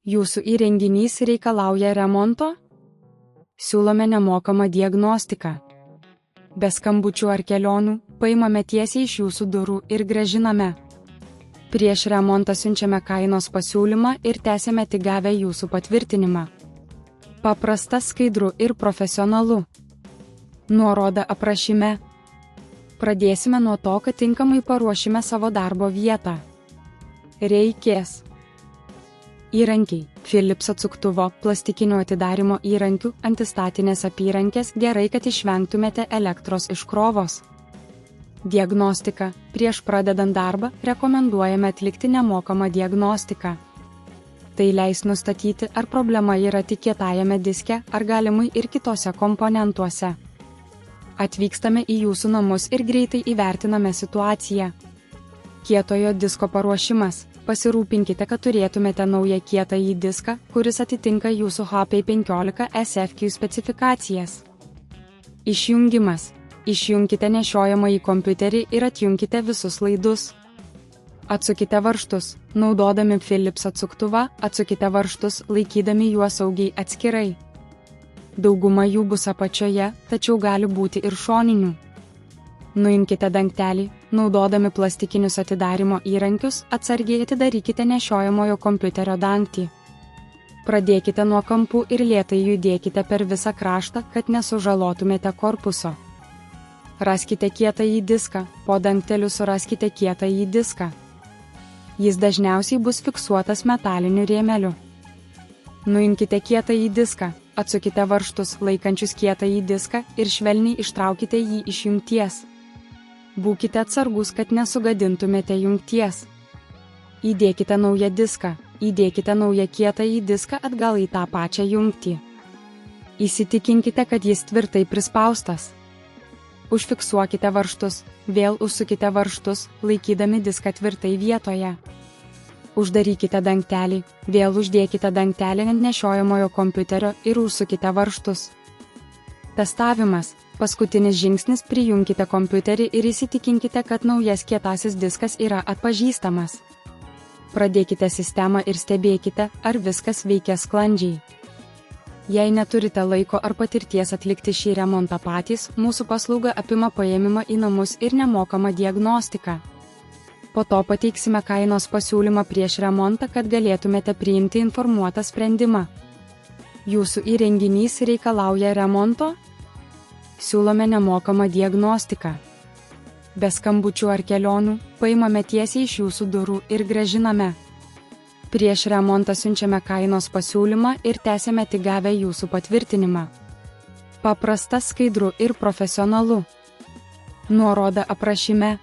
Jūsų įrenginys reikalauja remonto? Siūlome nemokamą diagnostiką. Be skambučių ar kelionių, paimame tiesiai iš jūsų durų ir grąžiname. Prieš remontą siunčiame kainos pasiūlymą ir tęsiame tik gavę jūsų patvirtinimą. Paprasta, skaidru ir profesionalu. Nuoroda aprašyme. Pradėsime nuo to, kad tinkamai paruošime savo darbo vietą. Reikės įrankiai: Philips atsuktuvo, plastikinio atidarymo įrankių, antistatinės apyrankės, gerai, kad išvengtumėte elektros iškrovos. Diagnostika: prieš pradedant darbą rekomenduojame atlikti nemokamą diagnostiką. Tai leis nustatyti, ar problema yra tik kietajame diske, ar galimai ir kitose komponentuose. Atvykstame į jūsų namus ir greitai įvertiname situaciją. Kietojo disko paruošimas: pasirūpinkite, kad turėtumėte naują kietąjį diską, kuris atitinka jūsų HP15 SFQ specifikacijas. Išjungimas: išjunkite nešiojamąjį kompiuterį ir atjunkite visus laidus. Atsukite varžtus: naudodami Philips atsuktuvą, atsukite varžtus, laikydami juos saugiai atskirai. Dauguma jų bus apačioje, tačiau gali būti ir šoninių. Nuimkite dangtelį: naudodami plastikinius atidarymo įrankius, atsargiai atidarykite nešiojamojo kompiuterio dangtį. Pradėkite nuo kampų ir lėtai judėkite per visą kraštą, kad nesužalotumėte korpuso. Raskite kietąjį diską, po dangteliu suraskite kietąjį diską. Jis dažniausiai bus fiksuotas metaliniu rėmeliu. Nuimkite kietąjį diską, atsukite varžtus laikančius kietąjį diską ir švelniai ištraukite jį iš jungties. Būkite atsargus, kad nesugadintumėte jungties. Įdėkite naują diską, įdėkite naują kietąjį diską atgal į tą pačią jungtį. Įsitikinkite, kad jis tvirtai prispaustas. Užfiksuokite varžtus, vėl užsukite varžtus, laikydami diską tvirtai vietoje. Uždarykite dangtelį, vėl uždėkite dangtelį ant nešiojamojo kompiuterio ir užsukite varžtus. Testavimas: paskutinis žingsnis: prijunkite kompiuterį ir įsitikinkite, kad naujas kietasis diskas yra atpažįstamas. Pradėkite sistemą ir stebėkite, ar viskas veikia sklandžiai. Jei neturite laiko ar patirties atlikti šį remontą patys, mūsų paslauga apima paėmimą į namus ir nemokamą diagnostiką. Po to pateiksime kainos pasiūlymą prieš remontą, kad galėtumėte priimti informuotą sprendimą. Jūsų įrenginys reikalauja remonto? Siūlome nemokamą diagnostiką. Be skambučių ar kelionių, paimame tiesiai iš jūsų durų ir grąžiname. Prieš remontą siunčiame kainos pasiūlymą ir tęsiame tik gavę jūsų patvirtinimą. Paprasta, skaidru ir profesionalu. Nuoroda aprašyme.